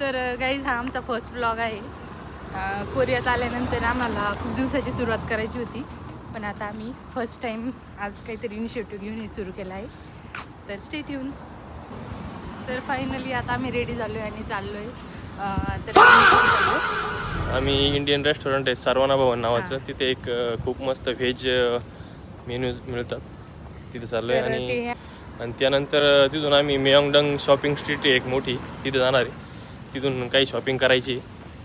तर गाईज हा आमचा फर्स्ट व्लॉग आहे. कोरियात आल्यानंतर आम्हाला खूप दिवसाची सुरुवात करायची होती, पण आता आम्ही फर्स्ट टाईम आज काहीतरी इनिशिएटिव्ह घेऊन हे सुरू केलं आहे. तर स्टे ट्यून. तर फायनली आता आम्ही रेडी झालो आहे आणि चाललो आहे. तर आम्ही इंडियन रेस्टॉरंट आहे सर्वाना भवन नावाचं. तिथे एक खूप मस्त व्हेज मेन्यूज मिळतात, तिथे चाललो आहे. आणि त्यानंतर तिथून आम्ही मेयोंगडंग शॉपिंग स्ट्रीट आहे एक मोठी, तिथे जाणार आहे. तिथून काही शॉपिंग करायची.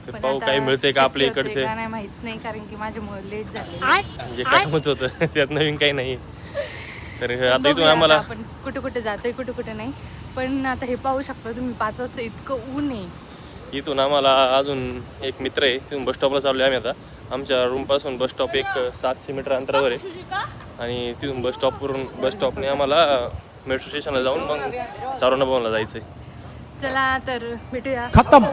तर पाहू काही मिळते का आपल्या इकडचे, नाही माहित नाही, कारण की माझ्यामुळे लेट झाले. म्हणजे कामच होतं त्यात नवीन काही नाही. तर आता इथून आम्हाला आपण कुठे कुठे जातोय, कुठे कुठे नाही. पण आता हे पाहू शकता तुम्ही, 5 वाजता इतकं ऊन आहे. इथून आम्हाला अजून एक मित्र आहे, तिथून बस स्टॉपला चाललो आहे आम्ही. आता आमच्या रूमपासून बस स्टॉप एक 700 मीटर अंतरावर आहे. आणि तिथून बस स्टॉपने आम्हाला मेट्रो स्टेशनला जाऊन मग सर्वाना भवनला जायचं आहे. चला तर भेटूया. खतम.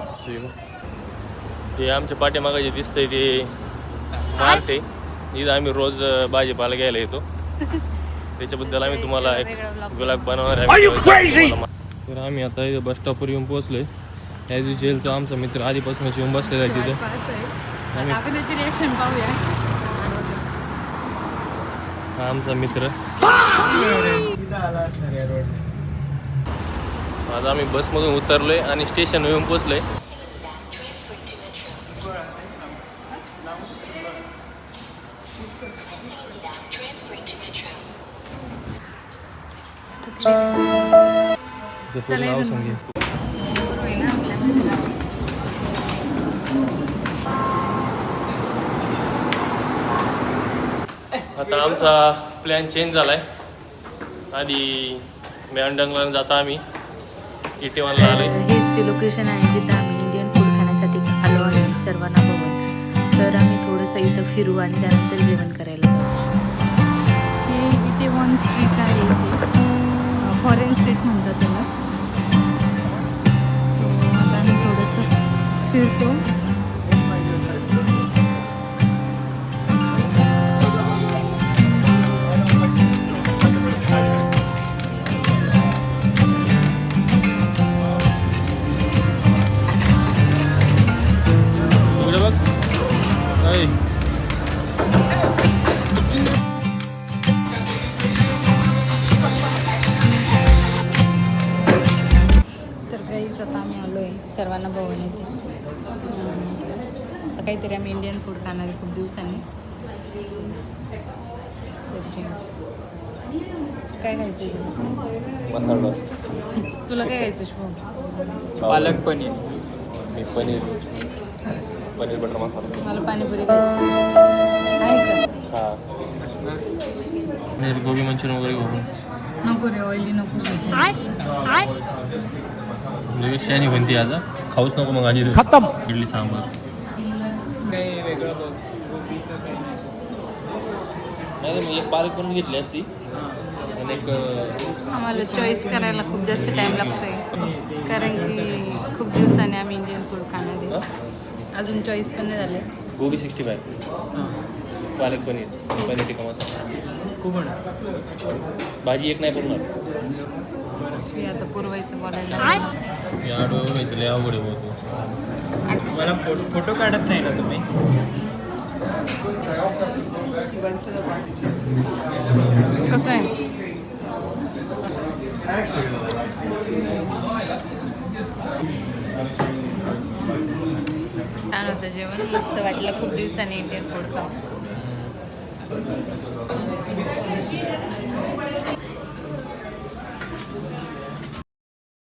हे आमच्या पाठीमागे जे दिसतंय ते मार्ट आहे. इथं आम्ही रोज भाजीपाला घ्यायला येतो. त्याच्याबद्दल आम्ही तुम्हाला एक ब्लॉग बनवणार आहे. तर आम्ही आता इथं बस स्टॉपवर येऊन पोहोचलोय. ॲज युजुअल तो आमचा मित्र आधीपासूनच येऊन बसलेला आहे तिथे. आपण त्याची रिॲक्शन पाहूया. हा आमचा मित्र. आज आम्ही बसमधून उतरलोय आणि स्टेशन येऊन पोहोचलोय. पूर्ण नाव सांगे. आता आमचा प्लॅन चेंज झालाय. आधी मेयोंगडंगला जाता आम्ही इटेवनला आलोय. हेच ते लोकेशन आहे जिथं आम्ही इंडियन फूड खाण्यासाठी आलो आहे, सर्वाना भवन. तर आम्ही थोडंसं इथं फिरू आणि त्यानंतर जेवण करायला जाऊ. हे इटेवॉन स्ट्रीट आहे, इथे फॉरेन स्ट्रीट म्हणतात त्याला. सो आता आम्ही थोडंसं फिरतो. आता आम्ही आलो आहे सर्वाना भवन येथे. आता काहीतरी आम्ही इंडियन फूड खाणार आहे खूप दिवसांनी. काय खायचं मसाला डोसा. तुला काय खायचं शुभम? पालक पनीर. मी पनीर बटर मसाला. मला पाणीपुरी खायची आहे का? हां पनीर गोबी मंचुरियन वगैरे घेऊ. नको रे, ऑइली नको. शानी बनती आज, खाऊच नको मग आजी. खतम. इडली सांबार काही वेगळं बघ. नाही मग एक पालक पण घेतली असती. आणि एक आम्हाला चॉईस करायला खूप जास्त टाईम लागतोय, कारण की खूप दिवसाने आम्ही इंडियन फूड खाणार आहे. अजून चॉईस पण नाही झाले. गोबी 65, पालक पनीर टिक्का मसाला खूप. भाजी एक नाही पडणार. आता पुरवायचं बोलायला. आडवं व्हायचं लय अवघड होतो. मला फोटो काढत नाही ना तुम्ही? कसं आहे? छान होतं जेवण, मस्त वाटलं. खूप दिवसांनी इंडियन फूड खाऊ.